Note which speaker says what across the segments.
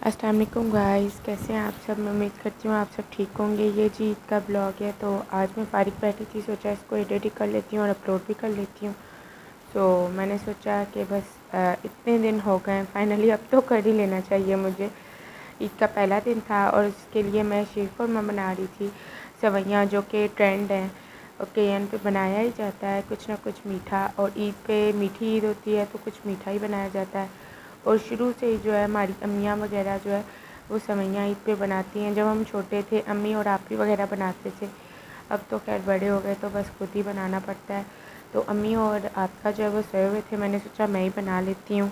Speaker 1: अस्सलाम वालेकुम गाइस, कैसे हैं आप सब। मैं उम्मीद करती हूँ आप सब ठीक होंगे। ये जी ईद का ब्लॉग है, तो आज मैं फारिग बैठी थी, सोचा इसको एडिट कर लेती हूँ और अपलोड भी कर लेती हूँ। तो मैंने सोचा कि बस इतने दिन हो गए फाइनली अब तो कर ही लेना चाहिए मुझे। ईद का पहला दिन था और उसके लिए मैं शीर खुरमा बना रही थी, सेवइयाँ, जो कि ट्रेंड है। ओकेजन पे बनाया ही जाता है कुछ ना कुछ मीठा, और ईद पे मीठी ईद होती है तो कुछ मीठा ही बनाया जाता है। और शुरू से ही जो है हमारी अम्मियाँ वगैरह जो है वो सेवइयाँ ईद पे बनाती हैं। जब हम छोटे थे अम्मी और आपी वगैरह बनाते थे, अब तो खैर बड़े हो गए तो बस खुद ही बनाना पड़ता है। तो अम्मी और आपका जो है वो सोए हुए थे, मैंने सोचा मैं ही बना लेती हूँ।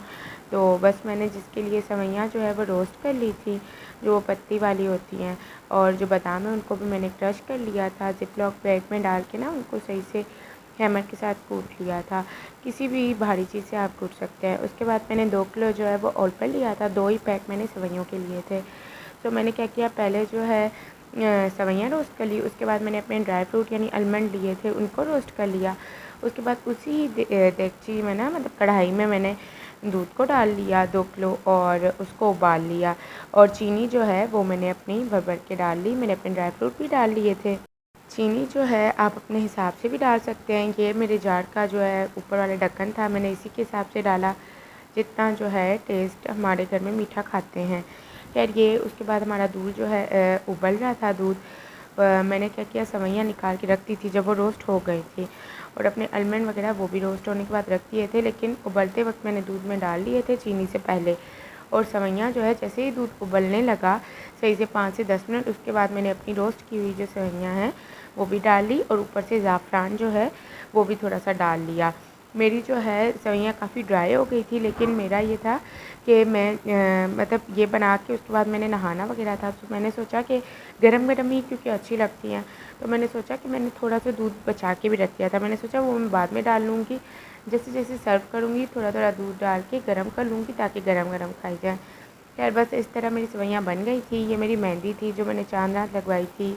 Speaker 1: तो बस मैंने जिसके लिए सेवइयाँ जो है वो रोस्ट कर ली थी, जो वो पत्ती वाली होती हैं, और जो बादाम है उनको भी मैंने क्रश कर लिया था, जिपलॉक बैग में डाल के ना उनको सही से हैमर के साथ कूट लिया था। किसी भी भारी चीज़ से आप कूट सकते हैं। उसके बाद मैंने 2 किलो जो है वो ऑल पर लिया था, 2 ही पैक मैंने सेवइयों के लिए थे। तो मैंने क्या किया, पहले जो है सेवइयाँ रोस्ट कर ली। उसके बाद मैंने अपने ड्राई फ्रूट यानी आलमंड लिए थे, उनको रोस्ट कर लिया। उसके बाद उसी देगची में ना, मतलब कढ़ाई में, मैंने दूध को डाल लिया 2 किलो और उसको उबाल लिया। और चीनी जो है वो मैंने अपनी भर भर के डाल ली। मैंने अपने ड्राई फ्रूट भी डाल लिए थे। चीनी जो है आप अपने हिसाब से भी डाल सकते हैं। ये मेरे जार का जो है ऊपर वाला ढक्कन था, मैंने इसी के हिसाब से डाला, जितना जो है टेस्ट हमारे घर में मीठा खाते हैं। खैर ये उसके बाद हमारा दूध जो है उबल रहा था दूध। मैंने क्या किया, सेवइयाँ निकाल के रख दी थी जब वो रोस्ट हो गई थी, और अपने आलमंड वगैरह वो भी रोस्ट होने के बाद रख दिए थे, लेकिन उबलते वक्त मैंने दूध में डाल लिए थे चीनी से पहले। और सेवइयाँ जो है जैसे ही दूध उबलने लगा सही से 5 से 10 मिनट, उसके बाद मैंने अपनी रोस्ट की हुई जो सेवइयाँ हैं वो भी डाल ली, और ऊपर से ज़ाफ़रान जो है वो भी थोड़ा सा डाल लिया। मेरी जो है सेवइयाँ काफ़ी ड्राई हो गई थी, लेकिन मेरा ये था कि मैं मतलब ये बना के उसके बाद मैंने नहाना वगैरह था, तो मैंने सोचा कि गरम गरम ही क्योंकि अच्छी लगती हैं, तो मैंने सोचा कि मैंने थोड़ा सा दूध बचा के भी रख दिया था। मैंने सोचा वो मैं बाद में डाल लूँगी, जैसे जैसे सर्व करूँगी थोड़ा थोड़ा दूध डाल के गर्म कर लूँगी ताकि गरम गरम खाई जाए। खैर बस इस तरह मेरी सेवइयाँ बन गई थी। ये मेरी मेहंदी थी जो मैंने चाँद रात लगवाई थी,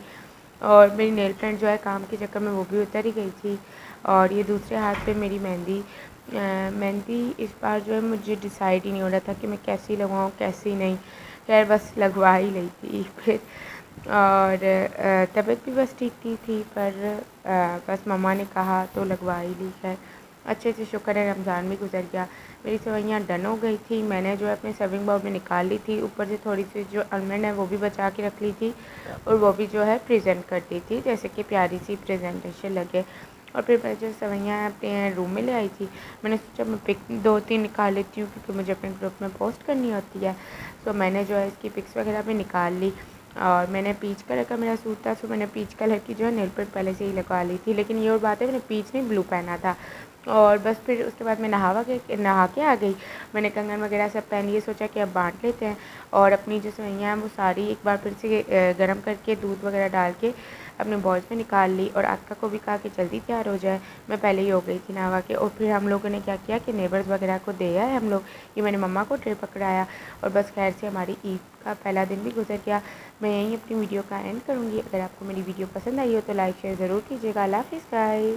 Speaker 1: और मेरी नेल पेंट जो है काम के चक्कर में वो भी उतर ही गई थी। और ये दूसरे हाथ पे मेरी मेहंदी मेहंदी इस बार जो है मुझे डिसाइड ही नहीं हो रहा था कि मैं कैसी लगवाऊँ कैसी नहीं। खैर बस लगवा ही ली थी फिर। और तबीयत भी बस ठीक थी पर बस मम्मा ने कहा तो लगवा ही ली। खैर अच्छे से शुक्र है रमज़ान भी गुजर गया। मेरी सेवइयाँ डन हो गई थी, मैंने जो है अपने सर्विंग बाउल में निकाल ली थी। ऊपर से थोड़ी सी जो आलमंड है वो भी बचा के रख ली थी, और वो भी जो है प्रेजेंट कर दी थी जैसे कि प्यारी सी प्रेजेंटेशन लगे। और फिर मैं जो सेवइयाँ अपने रूम में ले आई थी, मैंने सोचा मैं पिक 2-3 निकाल लेती हूँ क्योंकि मुझे अपने ग्रुप में पोस्ट करनी होती है। तो मैंने जो है इसकी पिक्स वगैरह भी निकाल ली। और मैंने पीच कलर का मेरा सूट था, तो मैंने पीच कलर की जो है नेल पेंट पहले से ही लगवा ली थी, लेकिन ये और बात है मैंने पीच नहीं ब्लू पहना था। और बस फिर उसके बाद मैं नहा के आ गई। मैंने कंगन वगैरह सब पहन लिए, सोचा कि अब बांट लेते हैं। और अपनी जो सेवइयाँ हैं वो सारी एक बार फिर से गर्म करके दूध वगैरह डाल के अपने बॉल्स में निकाल ली, और आका को भी कहा कि जल्दी तैयार हो जाए, मैं पहले ही हो गई थी नहा के। और फिर हम लोगों ने क्या किया कि नेबर्स वगैरह को दे आए हम लोग। ये मैंने मम्मा को ट्रे पकड़ाया, और बस खैर से हमारी ईद का पहला दिन भी गुजर गया। मैं यहीं अपनी वीडियो का एंड करूँगी। अगर आपको मेरी वीडियो पसंद आई हो तो लाइक शेयर ज़रूर कीजिएगा। अल्लाह हाफ़िज़ गाइस।